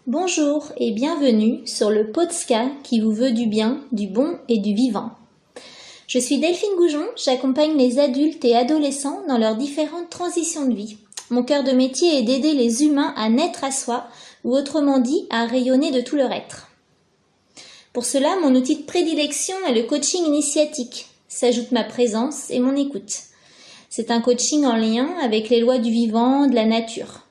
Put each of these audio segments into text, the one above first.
Bonjour et bienvenue sur le podcast qui vous veut du bien, du bon et du vivant. Je suis Delphine Goujon, j'accompagne les adultes et adolescents dans leurs différentes transitions de vie. Mon cœur de métier est d'aider les humains à naître à soi, ou autrement dit, à rayonner de tout leur être. Pour cela, mon outil de prédilection est le coaching initiatique. S'ajoute ma présence et mon écoute. C'est un coaching en lien avec les lois du vivant, de la nature.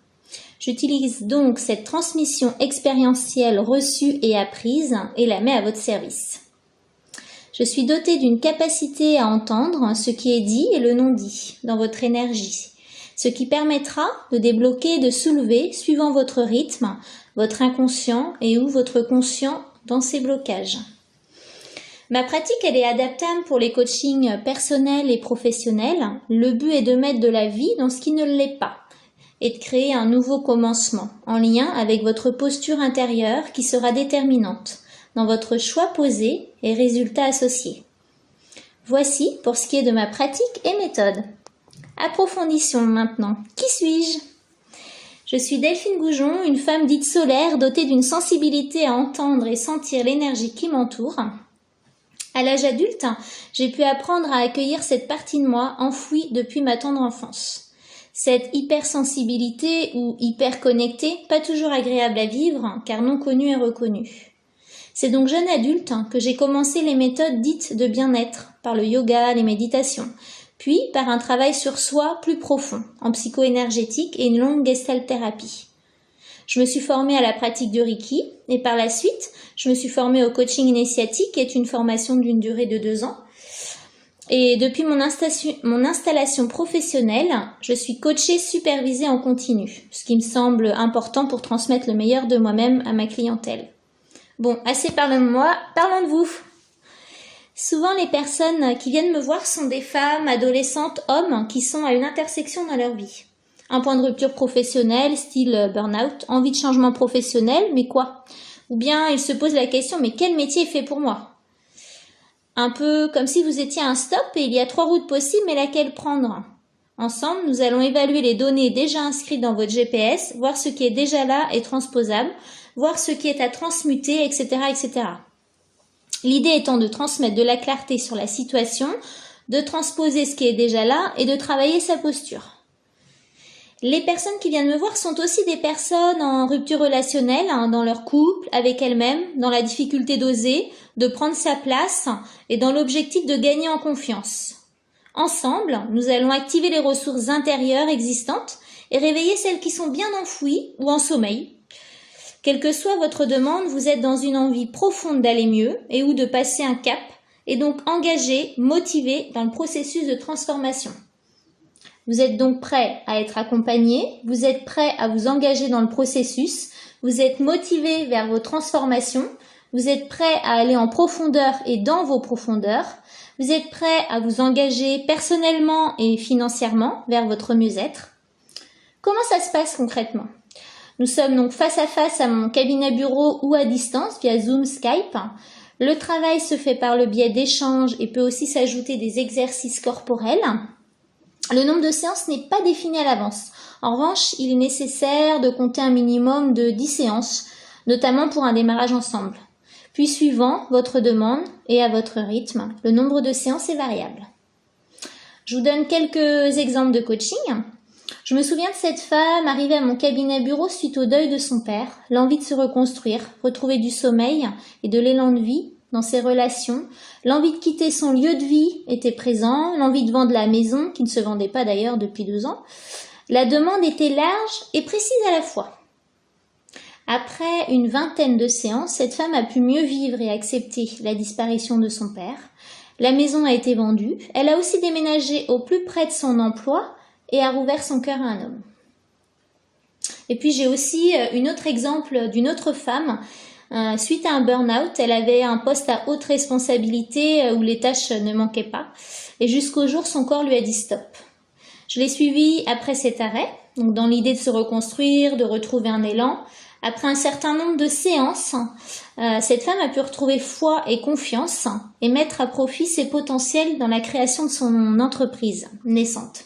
J'utilise donc cette transmission expérientielle reçue et apprise et la mets à votre service. Je suis dotée d'une capacité à entendre ce qui est dit et le non-dit dans votre énergie, ce qui permettra de débloquer et de soulever, suivant votre rythme, votre inconscient et ou votre conscient dans ces blocages. Ma pratique, elle est adaptable pour les coachings personnels et professionnels. Le but est de mettre de la vie dans ce qui ne l'est pas et de créer un nouveau commencement en lien avec votre posture intérieure qui sera déterminante dans votre choix posé et résultats associés. Voici pour ce qui est de ma pratique et méthode. Approfondissons maintenant. Qui suis-je ? Je suis Delphine Goujon, une femme dite solaire dotée d'une sensibilité à entendre et sentir l'énergie qui m'entoure. À l'âge adulte, j'ai pu apprendre à accueillir cette partie de moi enfouie depuis ma tendre enfance. Cette hypersensibilité ou hyperconnectée, pas toujours agréable à vivre car non connue et reconnue. C'est donc jeune adulte que j'ai commencé les méthodes dites de bien-être par le yoga, les méditations, puis par un travail sur soi plus profond, en psycho-énergétique et une longue gestalt thérapie. Je me suis formée à la pratique du Reiki et par la suite, je me suis formée au coaching initiatique qui est une formation d'une durée de 2 ans. Et depuis mon installation professionnelle, je suis coachée supervisée en continu, ce qui me semble important pour transmettre le meilleur de moi-même à ma clientèle. Bon, assez parlons de moi, parlons de vous. Souvent, les personnes qui viennent me voir sont des femmes, adolescentes, hommes qui sont à une intersection dans leur vie. Un point de rupture professionnelle, style burn-out, envie de changement professionnel, mais quoi ? Ou bien ils se posent la question, mais quel métier est fait pour moi ? Un peu comme si vous étiez à un stop et il y a 3 routes possibles, mais laquelle prendre ? Ensemble, nous allons évaluer les données déjà inscrites dans votre GPS, voir ce qui est déjà là et transposable, voir ce qui est à transmuter, etc., etc. L'idée étant de transmettre de la clarté sur la situation, de transposer ce qui est déjà là et de travailler sa posture. Les personnes qui viennent me voir sont aussi des personnes en rupture relationnelle, dans leur couple, avec elles-mêmes, dans la difficulté d'oser, de prendre sa place et dans l'objectif de gagner en confiance. Ensemble, nous allons activer les ressources intérieures existantes et réveiller celles qui sont bien enfouies ou en sommeil. Quelle que soit votre demande, vous êtes dans une envie profonde d'aller mieux et ou de passer un cap et donc engagé, motivé dans le processus de transformation. Vous êtes donc prêt à être accompagné, vous êtes prêt à vous engager dans le processus, vous êtes motivé vers vos transformations, vous êtes prêt à aller en profondeur et dans vos profondeurs, vous êtes prêt à vous engager personnellement et financièrement vers votre mieux-être. Comment ça se passe concrètement ? Nous sommes donc face à face à mon cabinet bureau ou à distance via Zoom, Skype. Le travail se fait par le biais d'échanges et peut aussi s'ajouter des exercices corporels. Le nombre de séances n'est pas défini à l'avance. En revanche, il est nécessaire de compter un minimum de 10 séances, notamment pour un démarrage ensemble. Puis suivant votre demande et à votre rythme, le nombre de séances est variable. Je vous donne quelques exemples de coaching. Je me souviens de cette femme arrivée à mon cabinet bureau suite au deuil de son père, l'envie de se reconstruire, retrouver du sommeil et de l'élan de vie dans ses relations, l'envie de quitter son lieu de vie était présent, l'envie de vendre la maison, qui ne se vendait pas d'ailleurs depuis 2 ans. La demande était large et précise à la fois. Après une 20aine de séances, cette femme a pu mieux vivre et accepter la disparition de son père. La maison a été vendue, elle a aussi déménagé au plus près de son emploi et a rouvert son cœur à un homme. Et puis j'ai aussi un autre exemple d'une autre femme. Suite à un burn-out, elle avait un poste à haute responsabilité où les tâches ne manquaient pas. Et jusqu'au jour, son corps lui a dit stop. Je l'ai suivie après cet arrêt, donc dans l'idée de se reconstruire, de retrouver un élan. Après un certain nombre de séances, cette femme a pu retrouver foi et confiance et mettre à profit ses potentiels dans la création de son entreprise naissante.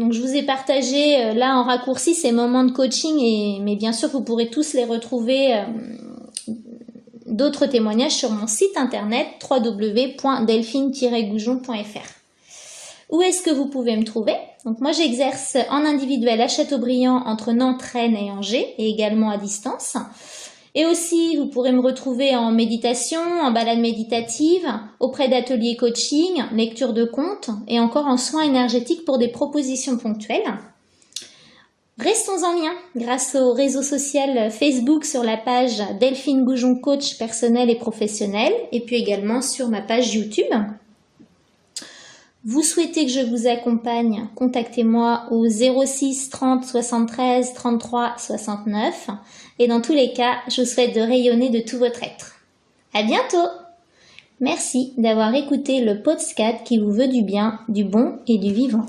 Donc je vous ai partagé là en raccourci ces moments de coaching, mais bien sûr vous pourrez tous les retrouver, d'autres témoignages sur mon site internet www.delphine-goujon.fr. Où est-ce que vous pouvez me trouver? Donc moi j'exerce en individuel à Châteaubriand entre Nantes, Rennes et Angers, et également à distance. Et aussi, vous pourrez me retrouver en méditation, en balade méditative, auprès d'ateliers coaching, lecture de contes et encore en soins énergétiques pour des propositions ponctuelles. Restons en lien grâce au réseau social Facebook sur la page Delphine Goujon Coach personnel et professionnel et puis également sur ma page YouTube. Vous souhaitez que je vous accompagne, contactez-moi au 06 30 73 33 69 et dans tous les cas, je vous souhaite de rayonner de tout votre être. À bientôt! Merci d'avoir écouté le podcast qui vous veut du bien, du bon et du vivant.